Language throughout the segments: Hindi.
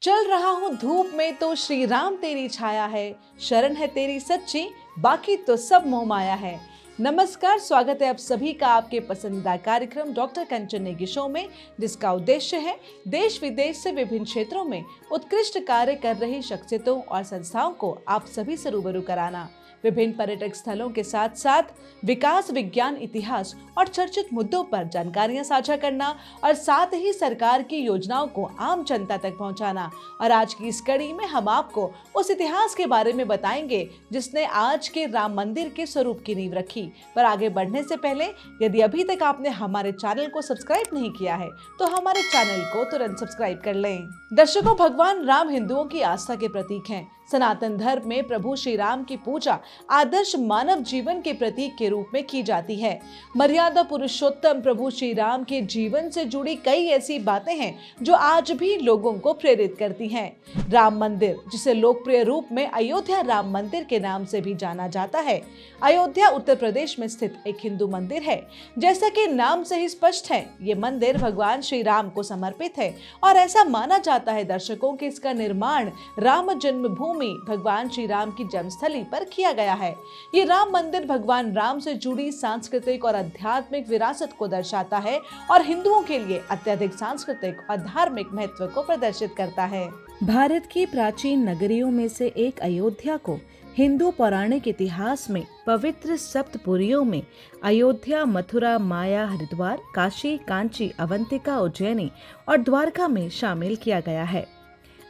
चल रहा हूँ धूप में तो श्री राम तेरी छाया है, शरण है तेरी सच्ची, बाकी तो सब मोह माया है। नमस्कार, स्वागत है आप सभी का आपके पसंदीदा कार्यक्रम डॉक्टर कंचन नेगी शो में, जिसका उद्देश्य है देश विदेश से विभिन्न क्षेत्रों में उत्कृष्ट कार्य कर रही शख्सियतों और संस्थाओं को आप सभी से रूबरू कराना। विभिन्न पर्यटक स्थलों के साथ साथ विकास, विज्ञान, इतिहास और चर्चित मुद्दों पर जानकारियां साझा करना और साथ ही सरकार की योजनाओं को आम जनता तक पहुंचाना। और आज की इस कड़ी में हम आपको उस इतिहास के बारे में बताएंगे जिसने आज के राम मंदिर के स्वरूप की नींव रखी। पर आगे बढ़ने से पहले यदि अभी तक आपने हमारे चैनल को सब्सक्राइब नहीं किया है तो हमारे चैनल को तुरंत सब्सक्राइब कर लें। दर्शकों, भगवान राम हिंदुओं की आस्था के प्रतीक हैं। सनातन धर्म में प्रभु श्री राम की पूजा आदर्श मानव जीवन के प्रतीक के रूप में की जाती है। मर्यादा पुरुषोत्तम प्रभु श्री राम के जीवन से जुड़ी कई ऐसी बातें हैं जो आज भी लोगों को प्रेरित करती हैं। राम मंदिर, जिसे लोकप्रिय रूप में अयोध्या राम मंदिर के नाम से भी जाना जाता है, अयोध्या उत्तर प्रदेश में स्थित एक हिंदू मंदिर है। जैसा कि नाम से ही स्पष्ट है, ये मंदिर भगवान श्री राम को समर्पित है और ऐसा माना जाता है दर्शकों कि इसका निर्माण राम जन्मभूमि भगवान श्री राम की जन्मस्थली पर किया गया है। ये राम मंदिर भगवान राम से जुड़ी सांस्कृतिक और आध्यात्मिक विरासत को दर्शाता है और हिंदुओं के लिए अत्यधिक सांस्कृतिक और धार्मिक महत्व को प्रदर्शित करता है। भारत की प्राचीन नगरियों में से एक अयोध्या को हिंदू पौराणिक इतिहास में पवित्र सप्तपुरियों में अयोध्या, मथुरा, माया, हरिद्वार, काशी, कांची, अवंतिका, उज्जैनी और द्वारका में शामिल किया गया है।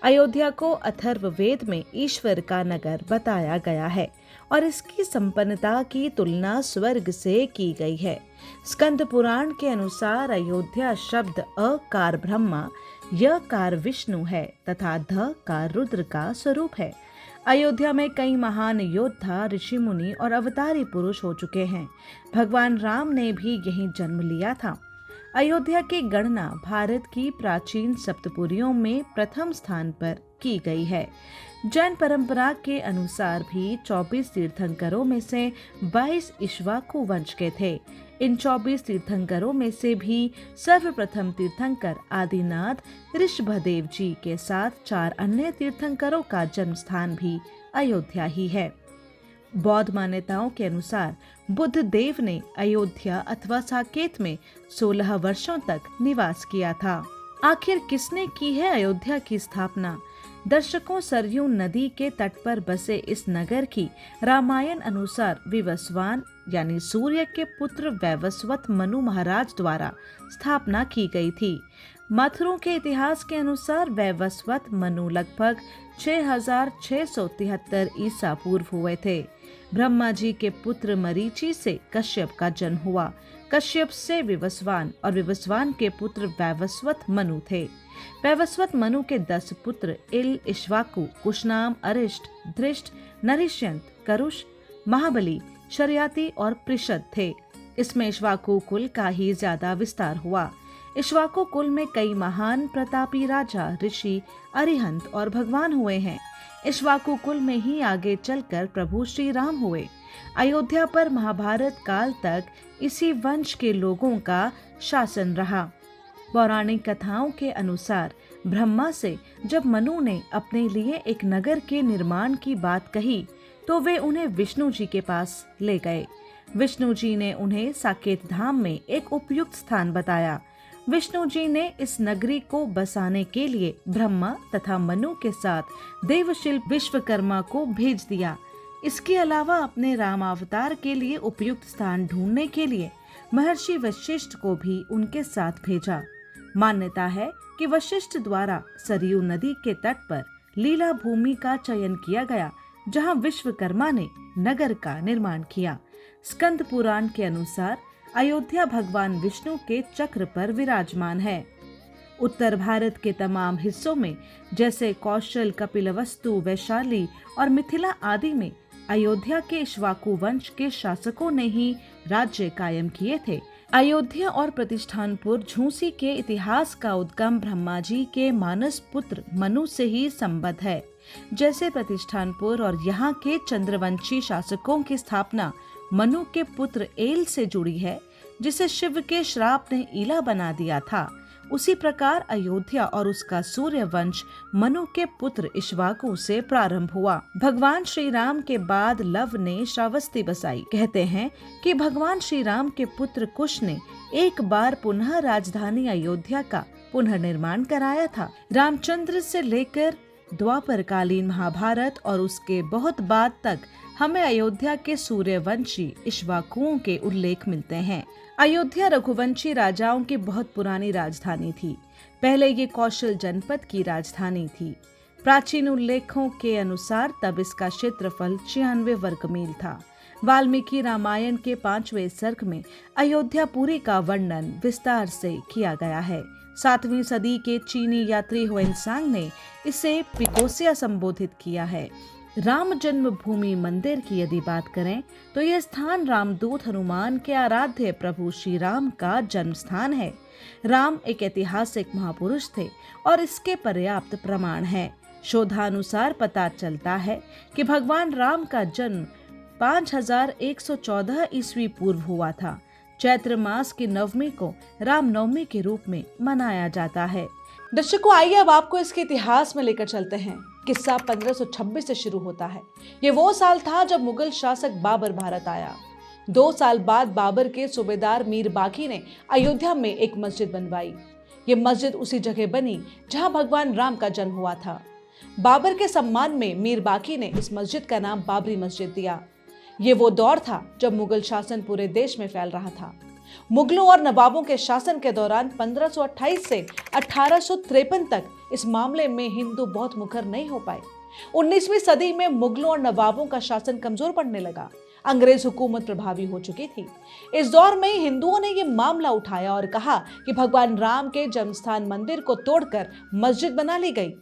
अयोध्या को अथर्ववेद में ईश्वर का नगर बताया गया है और इसकी संपन्नता की तुलना स्वर्ग से की गई है। स्कंद पुराण के अनुसार अयोध्या शब्द अ कार ब्रह्मा, य कार विष्णु है तथा ध कार रुद्र का स्वरूप है। अयोध्या में कई महान योद्धा, ऋषि मुनि और अवतारी पुरुष हो चुके हैं। भगवान राम ने भी यहीं जन्म लिया था। अयोध्या की गणना भारत की प्राचीन सप्तपुरियों में प्रथम स्थान पर की गई है। जैन परंपरा के अनुसार भी 24 तीर्थंकरों में से 22 इक्ष्वाकु वंश के थे। इन 24 तीर्थंकरों में से भी सर्वप्रथम तीर्थंकर आदिनाथ ऋषभदेव जी के साथ 4 अन्य तीर्थंकरों का जन्म स्थान भी अयोध्या ही है। बौद्ध मान्यताओं के अनुसार बुद्ध देव ने अयोध्या अथवा साकेत में 16 वर्षों तक निवास किया था। आखिर किसने की है अयोध्या की स्थापना? दर्शकों, सरयू नदी के तट पर बसे इस नगर की रामायण अनुसार विवस्वान यानी सूर्य के पुत्र वैवस्वत मनु महाराज द्वारा स्थापना की गई थी। मथुरों के इतिहास के अनुसार वैवस्वत मनु लगभग 6673 ईसा पूर्व हुए थे। ब्रह्मा जी के पुत्र मरीचि से कश्यप का जन्म हुआ। कश्यप से विवस्वान और विवस्वान के पुत्र वैवस्वत मनु थे। वैवस्वत मनु के 10 पुत्र इल, इक्ष्वाकु, कुशनाम, अरिष्ट, धृष्ट, नरिष्यंत, करुष, महाबली, शर्याति और पृषद थे। इसमें इक्ष्वाकु कुल का ही ज्यादा विस्तार हुआ। इक्ष्वाकु कुल में कई महान प्रतापी राजा, ऋषि, अरिहंत और भगवान हुए हैं। इक्ष्वाकु कुल में ही आगे चलकर प्रभु श्री राम हुए। अयोध्या पर महाभारत काल तक इसी वंश के लोगों का शासन रहा। पौराणिक कथाओं के अनुसार ब्रह्मा से जब मनु ने अपने लिए एक नगर के निर्माण की बात कही तो वे उन्हें विष्णु जी के पास ले गए। विष्णु जी ने उन्हें साकेत धाम में एक उपयुक्त स्थान बताया। विष्णु जी ने इस नगरी को बसाने के लिए ब्रह्मा तथा मनु के साथ देवशिल्प विश्वकर्मा को भेज दिया। इसके अलावा अपने रामावतार के लिए उपयुक्त स्थान ढूंढने के लिए महर्षि वशिष्ठ को भी उनके साथ भेजा। मान्यता है कि वशिष्ठ द्वारा सरयू नदी के तट पर लीला भूमि का चयन किया गया, जहां विश्वकर्मा ने नगर का निर्माण किया। स्कंद पुराण के अनुसार अयोध्या भगवान विष्णु के चक्र पर विराजमान है। उत्तर भारत के तमाम हिस्सों में जैसे कौशल, कपिलवस्तु, वैशाली और मिथिला आदि में अयोध्या के इक्ष्वाकु वंश के शासकों ने ही राज्य कायम किए थे। अयोध्या और प्रतिष्ठानपुर झूसी के इतिहास का उद्गम ब्रह्मा जी के मानस पुत्र मनु से ही संबद्ध है। जैसे प्रतिष्ठानपुर और यहाँ के चंद्रवंशी शासकों की स्थापना मनु के पुत्र एल से जुड़ी है, जिसे शिव के श्राप ने ईला बना दिया था। उसी प्रकार अयोध्या और उसका सूर्य वंश मनु के पुत्र इक्ष्वाकु से प्रारंभ हुआ। भगवान श्री राम के बाद लव ने श्रावस्ती बसाई। कहते हैं कि भगवान श्री राम के पुत्र कुश ने एक बार पुनः राजधानी अयोध्या का पुनर्निर्माण कराया था। रामचंद्र से लेकर द्वापरकालीन महाभारत और उसके बहुत बाद तक हमें अयोध्या के सूर्यवंशी इक्ष्वाकुओं के उल्लेख मिलते हैं। अयोध्या रघुवंशी राजाओं की बहुत पुरानी राजधानी थी। पहले ये कौशल जनपद की राजधानी थी। प्राचीन उल्लेखों के अनुसार तब इसका क्षेत्रफल 96 वर्ग मील था। वाल्मीकि रामायण के 5वें सर्ग में अयोध्यापुरी का वर्णन विस्तार से किया गया है। 7वीं सदी के चीनी यात्री हुएनसांग ने इसे पिकोसिया संबोधित किया है। राम जन्मभूमि मंदिर की यदि बात करें तो यह स्थान रामदूत हनुमान के आराध्य प्रभु श्री राम का जन्म स्थान है। राम एक ऐतिहासिक महापुरुष थे और इसके पर्याप्त प्रमाण हैं। शोधानुसार पता चलता है कि भगवान राम का जन्म 5114 ईस्वी पूर्व हुआ था। चैत्र मास की नवमी को रामनवमी के रूप में मनाया जाता है। दर्शकों, आइए अब आपको इसके इतिहास में लेकर चलते हैं। किस्सा 1526 से शुरू होता है। ये वो साल था जब मुगल शासक बाबर भारत आया। 2 साल बाद बाबर के सूबेदार मीर बाकी ने अयोध्या में एक मस्जिद बनवाई। ये मस्जिद उसी जगह बनी जहां भगवान राम का जन्म हुआ था। बाबर के सम्मान में मीर बाकी ने इस मस्जिद का नाम बाबरी मस्जिद दिया। ये वो दौर था जब मुगल शासन पूरे देश में फैल रहा था। मुगलों और नवाबों के शासन के दौरान 1528 से 1853 तक इस मामले में हिंदू बहुत मुखर नहीं हो पाए। 19वीं सदी में मुगलों और नवाबों का शासन कमजोर पड़ने लगा। अंग्रेज हुकूमत प्रभावी हो चुकी थी। इस दौर में हिंदुओं ने यह मामला उठाया और कहा कि भगवान राम के जन्मस्थान मंदिर को तोड़कर मस्जिद बना ली गई।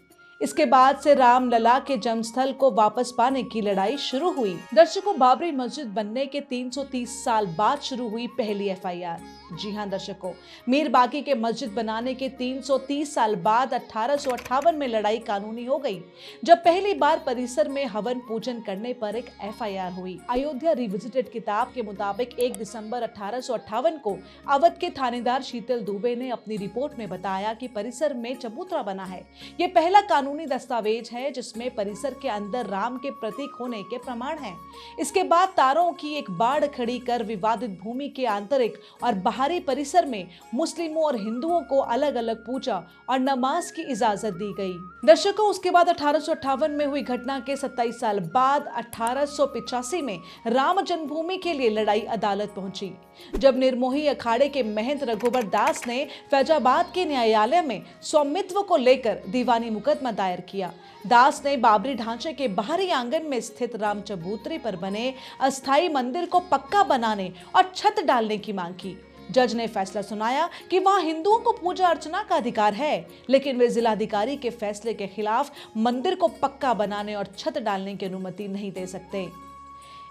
इसके बाद से रामलला के जन्मस्थल को वापस पाने की लड़ाई शुरू हुई। दर्शकों, बाबरी मस्जिद बनने के 330 साल बाद शुरू हुई पहली एफआईआर। जी हां दर्शकों, मीर बाकी के मस्जिद बनाने के 330 साल बाद 1858 में लड़ाई कानूनी हो गई, जब पहली बार परिसर में हवन पूजन करने पर एक एफआईआर हुई। अयोध्या रिविजिटेड किताब के मुताबिक 1 दिसंबर 1858 को अवध के थानेदार शीतल दुबे ने अपनी रिपोर्ट में बताया कि परिसर में चबूतरा बना है। ये पहला कानूनी दस्तावेज है जिसमें परिसर के अंदर राम के प्रतीक होने के प्रमाण हैं। इसके बाद तारों की एक बाड़ खड़ी कर विवादित भूमि के आंतरिक और बाहरी परिसर में मुस्लिमों और हिंदुओं को अलग अलग पूजा और नमाज की इजाजत दी गई। दर्शकों, उसके बाद 1858 में हुई घटना के 27 साल बाद 1885 में राम जन्मभूमि के लिए लड़ाई अदालत पहुंची, जब निर्मोही अखाड़े के महंत रघुबर दास ने फैजाबाद के न्यायालय में स्वामित्व को लेकर दीवानी मुकदमा दायर किया। दास ने बाबरी ढांचे के बाहरी आंगन में स्थित राम चबूतरे पर बने अस्थायी मंदिर को पक्का बनाने और छत डालने की मांग की। जज ने फैसला सुनाया कि वहां हिंदुओं को पूजा अर्चना का अधिकार है, लेकिन वे जिलाधिकारी के फैसले के खिलाफ मंदिर को पक्का बनाने और छत डालने की अनुमति नहीं दे सकते।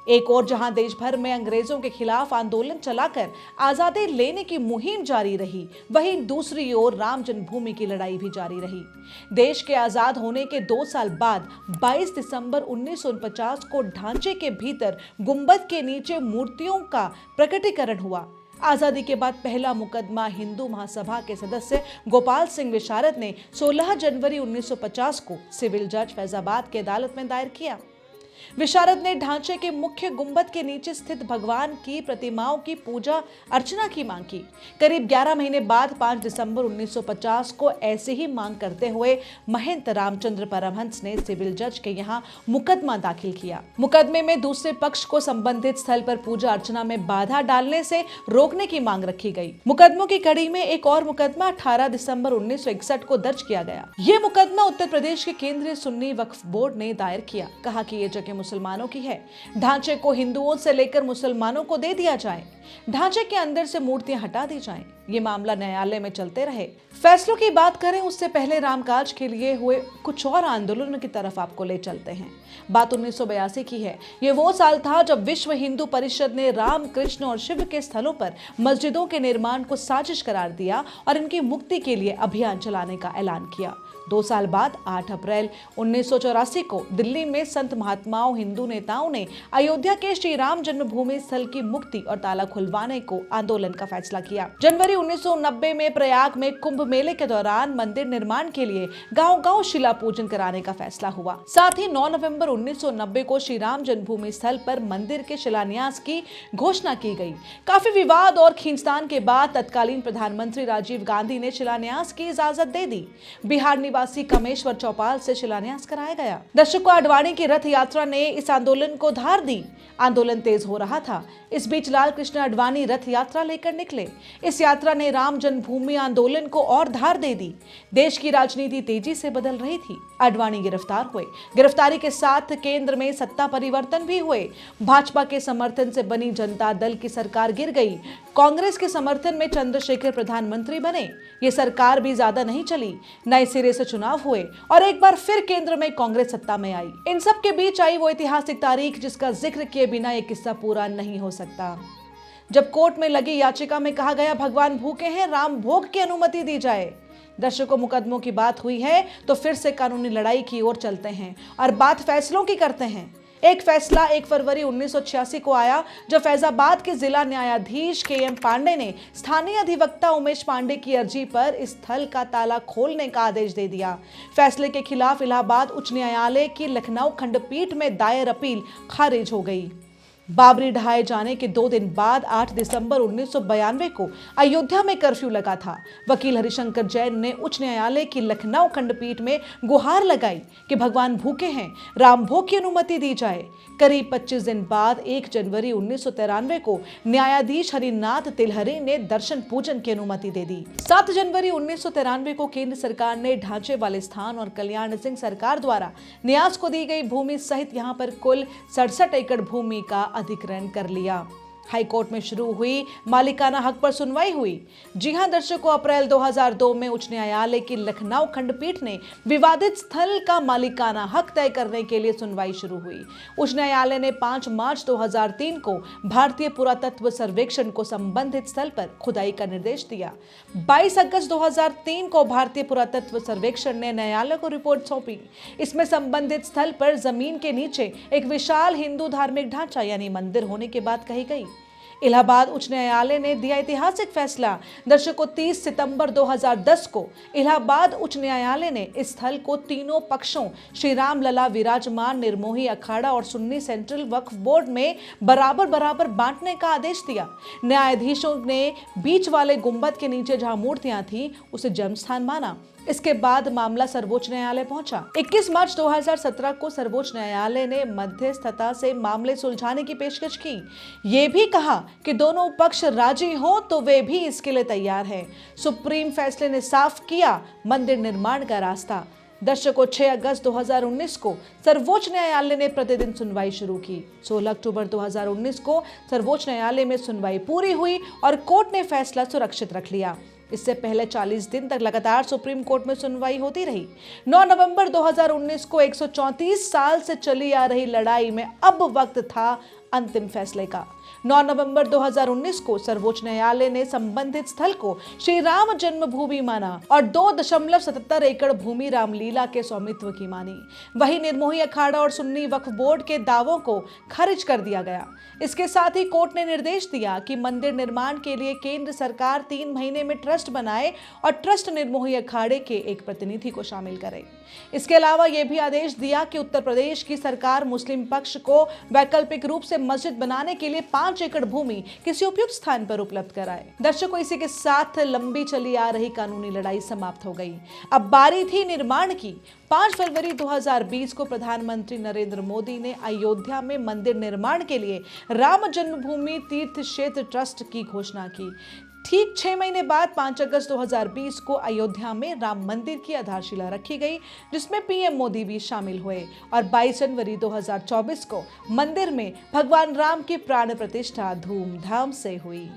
एक और जहां देश भर में अंग्रेजों के खिलाफ आंदोलन चलाकर आजादी लेने की मुहिम जारी रही, वहीं दूसरी ओर राम जन्मभूमि की लड़ाई भी जारी रही। देश के आजाद होने के 2 साल बाद 22 दिसंबर 1949 को ढांचे के भीतर गुंबद के नीचे मूर्तियों का प्रकटीकरण हुआ। आजादी के बाद पहला मुकदमा हिंदू महासभा के सदस्य गोपाल सिंह विशारद ने 16 जनवरी 1950 को सिविल जज फैजाबाद की अदालत में दायर किया। विशारद ने ढांचे के मुख्य गुंबद के नीचे स्थित भगवान की प्रतिमाओं की पूजा अर्चना की मांग की। करीब 11 महीने बाद 5 दिसंबर 1950 को ऐसे ही मांग करते हुए महंत रामचंद्र परमहंस ने सिविल जज के यहाँ मुकदमा दाखिल किया। मुकदमे में दूसरे पक्ष को संबंधित स्थल पर पूजा अर्चना में बाधा डालने से रोकने की मांग रखी गई। मुकदमों की कड़ी में एक और मुकदमा 18 दिसंबर 1961 को दर्ज किया गया। ये मुकदमा उत्तर प्रदेश के केंद्रीय सुन्नी वक्फ बोर्ड ने दायर किया। कहा कि ये जगह मुसलमानों की है, ढांचे को हिंदुओं से लेकर मुसलमानों को दे दिया जाए, ढांचे के अंदर से मूर्तियां हटा दी जाएं। ये मामला न्यायालय में चलते रहे। फैसलों की बात करें उससे पहले रामकाज के लिए हुए कुछ और आंदोलनों की तरफ आपको ले चलते हैं। बात 1982 की है। ये वो साल था जब विश्व हिंदू परिषद ने राम, कृष्ण और शिव के स्थलों पर मस्जिदों के निर्माण को साजिश करार दिया और इनकी मुक्ति के लिए अभियान चलाने का ऐलान किया। 2 साल बाद 8 अप्रैल 1984 को दिल्ली में संत महात्माओं, हिंदू नेताओं ने अयोध्या के श्री राम जन्मभूमि स्थल की मुक्ति और ताला खुलवाने को आंदोलन का फैसला किया। जनवरी 1990 में प्रयाग में कुंभ मेले के दौरान मंदिर निर्माण के लिए गांव-गांव शिला पूजन कराने का फैसला हुआ। साथ ही 9 नवंबर 1990 को श्री राम जन्मभूमि स्थल पर मंदिर के शिलान्यास की घोषणा की गई। काफी विवाद और खींचतान के बाद तत्कालीन प्रधानमंत्री राजीव गांधी ने शिलान्यास की इजाजत दे दी। बिहार निवासी कमेश्वर चौपाल से शिलान्यास कराया गया। दर्शकों, आडवाणी की रथ यात्रा ने इस आंदोलन को धार दी। आंदोलन तेज हो रहा था। इस बीच लाल कृष्ण आडवाणी रथ यात्रा लेकर निकले। इस यात्रा ने राम जन्मभूमि आंदोलन को और धार दे दी। देश की राजनीति तेजी से बदल रही थी। आडवाणी गिरफ्तार हुए। गिरफ्तारी के साथ केंद्र में सत्ता परिवर्तन भी हुए। भाजपा के समर्थन से बनी जनता दल की सरकार गिर गई। कांग्रेस के समर्थन में चंद्रशेखर प्रधानमंत्री बने। ये सरकार भी ज्यादा नहीं चली। नए सिरे से चुनाव हुए और एक बार फिर केंद्र में कांग्रेस सत्ता में आई। इन सब के बीच आई वो ऐतिहासिक तारीख जिसका जिक्र किए बिना ये किस्सा पूरा नहीं हो सकता। जब कोर्ट में लगी याचिका में कहा गया भगवान भूखे हैं, राम भोग की अनुमति दी जाए। दर्शकों, मुकदमों की बात हुई है तो फिर से कानूनी लड़ाई की ओर चलते हैं और बात फैसलों की करते हैं। एक फैसला 1 फरवरी 1986 को आया जब फैजाबाद के जिला न्यायाधीश के.एम. पांडे ने स्थानीय अधिवक्ता उमेश पांडे की अर्जी पर इस स्थल का ताला खोलने का आदेश दे दिया। फैसले के खिलाफ इलाहाबाद उच्च न्यायालय की लखनऊ खंडपीठ में दायर अपील खारिज हो गई। बाबरी ढहाए जाने के 2 दिन बाद 8 दिसंबर 1992 को अयोध्या में कर्फ्यू लगा था। वकील हरिशंकर जैन ने उच्च न्यायालय की लखनऊ खंडपीठ में गुहार लगाई कि भगवान भूखे हैं, राम भोग की अनुमति दी जाए। करीब 25 दिन बाद 1 जनवरी 1993 को न्यायाधीश हरिनाथ तिलहरी ने दर्शन पूजन की अनुमति दे दी। 7 जनवरी 1993 को केंद्र सरकार ने ढांचे वाले स्थान और कल्याण सिंह सरकार द्वारा न्यास को दी गई भूमि सहित यहां पर कुल 67 एकड़ भूमि का अधिग्रहण कर लिया। हाईकोर्ट में शुरू हुई मालिकाना हक पर सुनवाई हुई। जी हां दर्शकों, अप्रैल 2002 में उच्च न्यायालय की लखनऊ खंडपीठ ने विवादित स्थल का मालिकाना हक तय करने के लिए सुनवाई शुरू हुई। उच्च न्यायालय ने 5 मार्च 2003 को भारतीय पुरातत्व सर्वेक्षण को संबंधित स्थल पर खुदाई का निर्देश दिया। 22 अगस्त 2003 को भारतीय पुरातत्व सर्वेक्षण ने न्यायालय को रिपोर्ट सौंपी। इसमें संबंधित स्थल पर जमीन के नीचे एक विशाल हिंदू धार्मिक ढांचा यानी मंदिर होने की बात कही गई। इलाहाबाद उच्च न्यायालय ने दिया ऐतिहासिक फैसला। दर्शकों, 30 सितंबर 2010 को इलाहाबाद उच्च न्यायालय ने इस स्थल को तीनों पक्षों श्री राम लला विराजमान निर्मोही अखाड़ा और सुन्नी सेंट्रल वक्फ बोर्ड में बराबर बराबर बांटने का आदेश दिया। न्यायाधीशों ने बीच वाले गुंबद के नीचे जहां मूर्तियां थी उसे जन्म स्थान माना। इसके बाद मामला सर्वोच्च न्यायालय पहुंचा। 21 मार्च 2017 को सर्वोच्च न्यायालय ने मध्यस्थता से मामले सुलझाने की पेशकश की। ये भी कहा कि दोनों पक्ष राजी हो तो वे भी इसके लिए तैयार हैं। सुप्रीम फैसले ने साफ किया मंदिर निर्माण का रास्ता। दर्शकों, 6 अगस्त 2019 को सर्वोच्च न्यायालय ने प्रतिदिन सुनवाई शुरू की। 16 अक्टूबर 2019 को सर्वोच्च न्यायालय में सुनवाई पूरी हुई और कोर्ट ने फैसला सुरक्षित रख लिया। इससे पहले 40 दिन तक लगातार सुप्रीम कोर्ट में सुनवाई होती रही। 9 नवंबर 2019 को 134 साल से चली आ रही लड़ाई में अब वक्त था अंतिम फैसले का। 9 नवंबर 2019 को सर्वोच्च न्यायालय ने संबंधित स्थल को श्री राम जन्मभूमि माना और 2.77 एकड़ भूमि रामलीला के स्वामित्व की मानी। वहीं निर्मोही अखाड़ा और सुन्नी वक्फ बोर्ड के दावों को खारिज कर दिया गया। इसके साथ ही कोर्ट ने निर्देश दिया कि मंदिर निर्माण के लिए केंद्र सरकार 3 महीने में ट्रस्ट बनाए और ट्रस्ट निर्मोही अखाड़े के एक प्रतिनिधि को शामिल करे। इसके अलावा यह भी आदेश दिया कि उत्तर प्रदेश की सरकार मुस्लिम पक्ष को वैकल्पिक रूप से मस्जिद बनाने के लिए 5 एकड़ भूमि किसी उपयुक्त स्थान पर उपलब्ध कराए। दर्शकों, इसी के साथ लंबी चली आ रही कानूनी लड़ाई समाप्त हो गई। अब बारी थी निर्माण की। 5 फरवरी 2020 को प्रधानमंत्री नरेंद्र मोदी ने अयोध्या में मंदिर निर्माण के लिए राम जन्मभूमि तीर्थ क्षेत्र ट्रस्ट की घोषणा की। ठीक 6 महीने बाद 5 अगस्त 2020 को अयोध्या में राम मंदिर की आधारशिला रखी गई, जिसमें पीएम मोदी भी शामिल हुए और 22 जनवरी 2024 को मंदिर में भगवान राम की प्राण प्रतिष्ठा धूमधाम से हुई।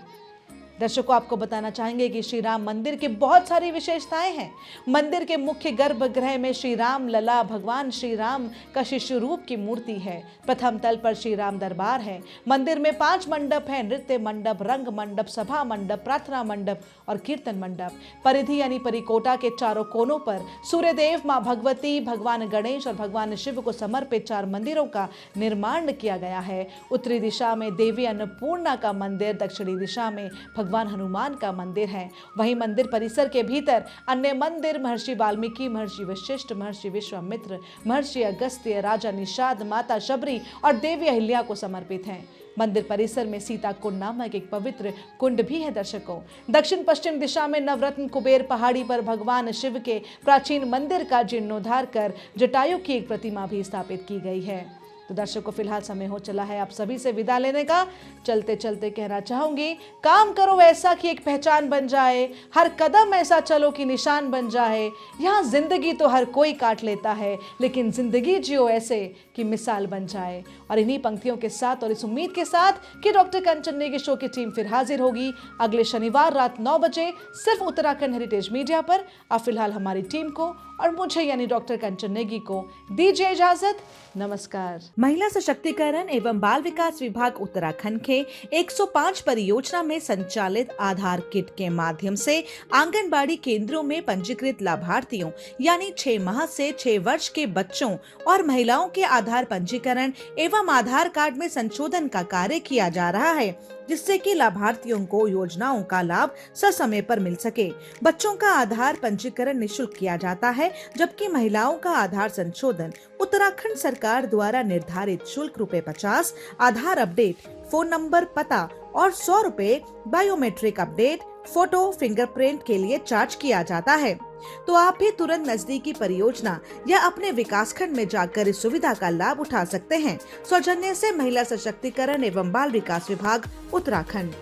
दर्शकों, आपको बताना चाहेंगे कि श्री राम मंदिर की बहुत सारी विशेषताएं हैं। मंदिर के मुख्य गर्भगृह में श्री राम लला भगवान श्री राम का शिशु रूप की मूर्ति है। प्रथम तल पर श्री राम दरबार है। मंदिर में 5 मंडप हैं: नृत्य मंडप, रंग मंडप, सभा मंडप, प्रार्थना मंडप और कीर्तन मंडप। परिधि यानी परिकोटा के चारों कोनों पर सूर्यदेव, मां भगवती, भगवान गणेश और भगवान शिव को समर्पित 4 मंदिरों का निर्माण किया गया है। उत्तरी दिशा में देवी अन्नपूर्णा का मंदिर, दक्षिणी दिशा में भगवान हनुमान का मंदिर है। वहीं मंदिर परिसर के भीतर अन्य मंदिर महर्षि वाल्मीकि, महर्षि वशिष्ठ, महर्षि विश्वामित्र, महर्षि अगस्त्य, राजा निषाद, माता शबरी और देवी अहिल्या को समर्पित हैं। मंदिर परिसर में सीता कुंड नामक एक पवित्र कुंड भी है। दर्शकों, दक्षिण पश्चिम दिशा में नवरत्न कुबेर पहाड़ी पर भगवान शिव के प्राचीन मंदिर का जीर्णोद्धार कर जटायु की एक प्रतिमा भी स्थापित की गई है। तो दर्शकों, फिलहाल समय हो चला है आप सभी से विदा लेने का। चलते चलते कहना चाहूंगी, काम करो ऐसा कि एक पहचान बन जाए, हर कदम ऐसा चलो कि निशान बन जाए। यहाँ जिंदगी तो हर कोई काट लेता है, लेकिन जिंदगी जियो ऐसे कि मिसाल बन जाए। और इन्हीं पंक्तियों के साथ और इस उम्मीद के साथ कि डॉक्टर कंचन नेगी शो की टीम फिर हाजिर होगी अगले शनिवार रात 9 बजे सिर्फ उत्तराखंड हेरिटेज मीडिया पर। अब फिलहाल हमारी टीम को और मुझे यानी डॉक्टर कंचन नेगी को दीजिए इजाजत। नमस्कार। महिला सशक्तिकरण एवं बाल विकास विभाग उत्तराखंड के 105 परियोजना में संचालित आधार किट के माध्यम से आंगनबाड़ी केंद्रों में पंजीकृत लाभार्थियों यानी 6 माह से 6 वर्ष के बच्चों और महिलाओं के आधार पंजीकरण एवं आधार कार्ड में संशोधन का कार्य किया जा रहा है, जिससे कि लाभार्थियों को योजनाओं का लाभ ससमय पर मिल सके। बच्चों का आधार पंजीकरण निःशुल्क किया जाता है, जबकि महिलाओं का आधार संशोधन उत्तराखंड सरकार द्वारा निर्धारित शुल्क ₹50, आधार अपडेट, फोन नंबर, पता और ₹100 बायोमेट्रिक अपडेट, फोटो, फिंगरप्रिंट के लिए चार्ज किया जाता है। तो आप भी तुरंत नजदीकी परियोजना या अपने विकासखंड में जाकर इस सुविधा का लाभ उठा सकते हैं। सौजन्य से महिला सशक्तिकरण एवं बाल विकास विभाग उत्तराखंड।